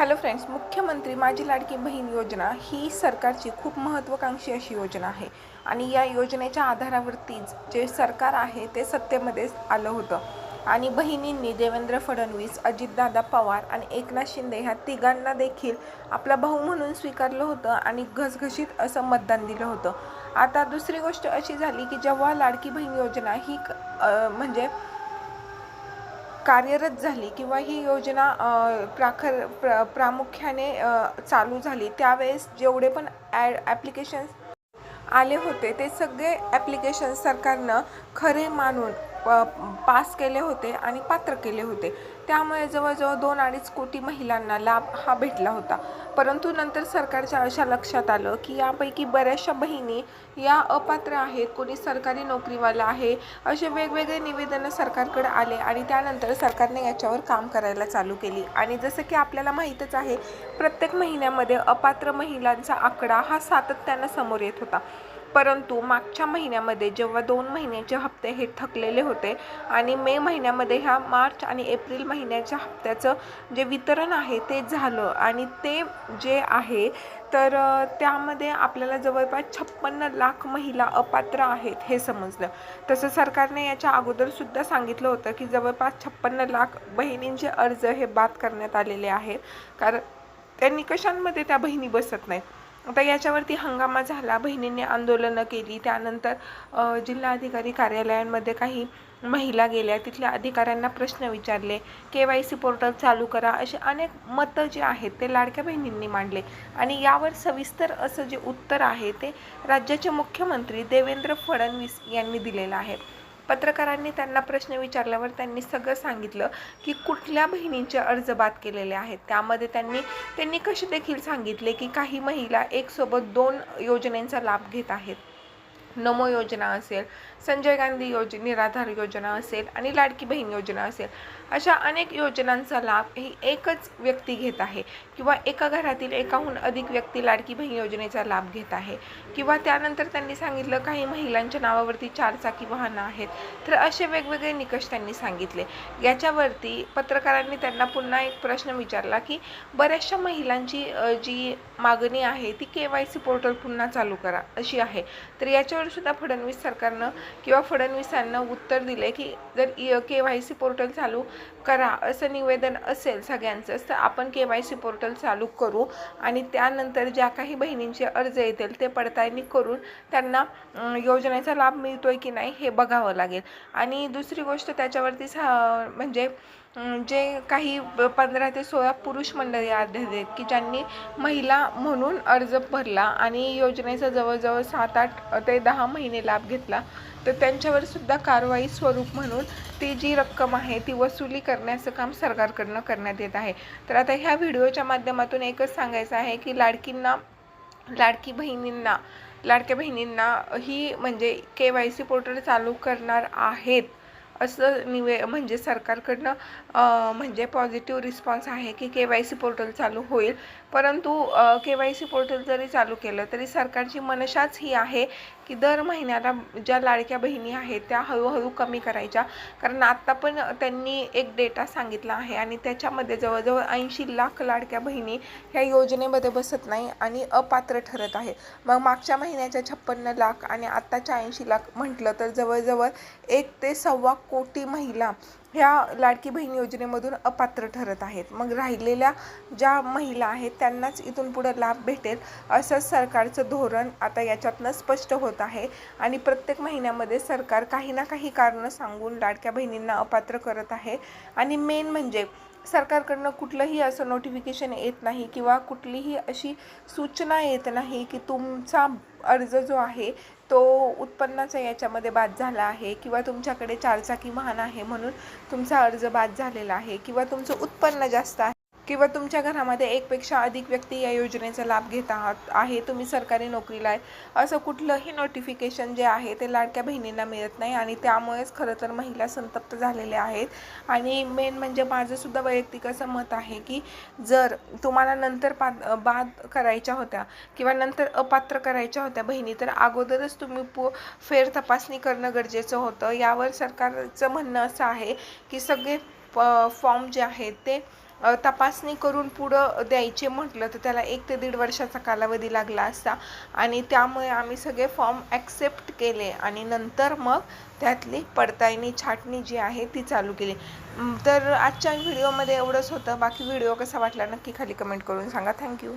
Hello friends, मुख्यमंत्री माझी लाडकी बहीण योजना ही सरकारची खूप महत्त्वाकांक्षी अशी योजना आहे आणि या योजनेच्या आधारावरतीच जे सरकार आहे ते सत्तेमध्ये आलं होतं आणि बहिणींनी देवेंद्र फडणवीस, अजितदादा पवार आणि एकनाथ शिंदे ह्या तिघांना देखील आपला भाऊ म्हणून स्वीकारलं होतं आणि घसघशीत असं मतदान दिलं होतं. आता दुसरी गोष्ट अशी झाली की जेव्हा लाडकी बहीण योजना ही म्हणजे कार्यरत झाली किंवा ही योजना प्रामुख्याने चालू झाली त्यावेळेस जेवढे पण ॲप्लिकेशन्स आले होते ते सगळे ॲप्लिकेशन सरकारनं खरे मानून पास केले होते आणि पात्र केले होते. त्यामुळे जवळजवळ 2-2.5 कोटी महिलांना लाभ हा भेटला होता. परंतु नंतर सरकारच्या अशा लक्षात आलं की यापैकी बऱ्याचशा बहिणी या अपात्र आहेत, कोणी सरकारी नोकरीवाला आहे, असे वेगवेगळे निवेदनं सरकारकडे आले आणि त्यानंतर सरकारने याच्यावर काम करायला चालू केली. आणि जसं की आपल्याला माहीतच आहे, प्रत्येक महिन्यामध्ये अपात्र महिलांचा आकडा हा सातत्यानं समोर येत होता. परंतु मागच्या महिन्यामध्ये जेव्हा 2 महिन्याचे हप्ते हे थकलेले होते आणि मे महिन्यामध्ये ह्या मार्च आणि एप्रिल महिन्याच्या हप्त्याचं जे वितरण आहे ते झालं आणि ते जे आहे तर त्यामध्ये आपल्याला जवळपास 56 लाख महिला अपात्र आहेत हे समजलं. तसं सरकारने याच्या अगोदरसुद्धा सांगितलं होतं की जवळपास 56 लाख बहिणींचे अर्ज हे बाद करण्यात आलेले आहेत, कारण त्या निकषांमध्ये त्या बहिणी बसत नाहीत. आता याच्यावरती हंगामा झाला, बहिणींनी आंदोलनं केली. त्यानंतर जिल्हाधिकारी कार्यालयांमध्ये काही महिला गेल्या, तिथल्या अधिकाऱ्यांना प्रश्न विचारले, KYC पोर्टल चालू करा, असे अनेक मतं जे आहेत ते लाडक्या बहिणींनी मांडले. आणि यावर सविस्तर असं जे उत्तर आहे ते राज्याचे मुख्यमंत्री देवेंद्र फडणवीस यांनी दिलेलं आहे. पत्रकारांनी त्यांना प्रश्न विचारल्यावर त्यांनी सगळं सांगितलं की कुठल्या बहिणींचे अर्ज बाद केलेले आहेत. त्यामध्ये त्यांनी कसे देखील सांगितले की काही महिला एकसोबत 2 योजनेचा लाभ घेत आहेत. नमो योजना असेल, संजय गांधी निराधार योजना असेल आणि लाडकी बहीण योजना असेल, अशा अनेक योजनांचा लाभ ही एकच व्यक्ती घेत आहे किंवा एका घरातील एकाहून अधिक व्यक्ती लाडकी बहीण योजनेचा लाभ घेत आहे. किंवा त्यानंतर त्यांनी सांगितलं काही महिलांच्या नावावरती 4 चाकी वाहनं आहेत. तर असे वेगवेगळे निकष त्यांनी सांगितले. याच्यावरती पत्रकारांनी त्यांना पुन्हा एक प्रश्न विचारला की बऱ्याचशा महिलांची जी मागणी आहे ती KYC पोर्टल पुन्हा चालू करा अशी आहे. तर याच्यावर सुद्धा फडणवीस सरकारनं किंवा फडणवीसांना उत्तर दिले की जर KYC पोर्टल चालू करा असं निवेदन असेल सगळ्यांचं तर आपण KYC पोर्टल चालू करू आणि त्यानंतर ज्या काही बहिणींचे अर्ज येतील ते पडताळणी करून त्यांना योजनेचा लाभ मिळतोय की नाही हे बघावं लागेल. आणि दुसरी गोष्ट त्याच्यावरती म्हणजे जे काही 15 ते 16 पुरुष मंडळी आढळले की ज्यांनी महिला म्हणून अर्ज भरला आणि योजनेचा जवळजवळ 7-8 ते 10 महिने लाभ घेतला, तर त्यांच्यावर सुद्धा कारवाई स्वरूप म्हणून ती जी रक्कम आहे ती वसुली करण्याचं काम सरकारकडनं करण्यात येत आहे. तर आता ह्या व्हिडिओच्या माध्यमातून एकच सांगायचं आहे की लाडक्या बहिणींना ही म्हणजे KYC पोर्टल चालू करणार आहेत असं म्हणजे सरकारकडनं म्हणजे पॉझिटिव्ह रिस्पॉन्स आहे की KYC पोर्टल चालू होईल. परंतु KYC पोर्टल जरी चालू केलं तरी सरकारची मनशाच ही आहे की दर महिन्याला ज्या लाडक्या बहिणी आहेत त्या हळूहळू कमी करायच्या. कारण आत्ता पण त्यांनी एक डेटा सांगितला आहे आणि त्याच्यामध्ये जवळजवळ 80 लाख लाडक्या बहिणी ह्या योजनेमध्ये बसत नाही आणि अपात्र ठरत आहे. मग मागच्या महिन्याच्या 56 लाख आणि आत्ताच्या 80 लाख म्हटलं तर जवळजवळ 1 ते 1.25 कोटी महिला ह्या लाडकी बहीण योजनेमधून अपात्र ठरत आहेत. मग राहिलेल्या ज्या महिला आहेत त्यांनाच इथून पुढे लाभ भेटेल असं सरकारचं धोरण आता याच्यातनं स्पष्ट होत आहे. आणि प्रत्येक महिन्यामध्ये सरकार काही ना काही कारणं सांगून लाडक्या बहिणींना अपात्र करत आहे. आणि मेन म्हणजे सरकारकडनं कुठलंही असं नोटिफिकेशन येत नाही किंवा कुठलीही अशी सूचना येत नाही की तुमचा अर्ज जो आहे तो उत्पन्नाचा याच्यामध्ये बाद झाला आहे किंवा तुमच्याकडे 4 चाकी वाहन आहे म्हणून तुमचा अर्ज बाद झालेला आहे किंवा तुमचं उत्पन्न जास्त आहे किंवा तुमच्या घरामध्ये एकपेक्षा अधिक व्यक्ती या योजनेचा लाभ घेत आहे, तुम्ही सरकारी नोकरीला आहे, असं कुठलंही नोटिफिकेशन जे आहे ते लाडक्या बहिणींना मिळत नाही. आणि त्यामुळेच खरं तर महिला संतप्त झालेल्या आहेत. आणि मेन म्हणजे माझंसुद्धा वैयक्तिक असं मत आहे की जर तुम्हाला नंतर बाद करायच्या होत्या किंवा नंतर अपात्र करायच्या होत्या बहिणी तर अगोदरच तुम्ही फेर तपासणी करणं गरजेचं होतं. यावर सरकारचं म्हणणं असं आहे की सगळे फॉर्म जे आहेत ते तपासणी करून पुढं द्यायचे म्हटलं तर त्याला 1 ते 1.5 वर्षाचा कालावधी लागला असता आणि त्यामुळे आम्ही सगळे फॉर्म ॲक्सेप्ट केले आणि नंतर मग त्यातली पडताळणी छाटणी जी आहे ती चालू केली. तर आजच्या व्हिडिओमध्ये एवढंच होतं. बाकी व्हिडिओ कसा वाटला नक्की खाली कमेंट करून सांगा. थँक्यू.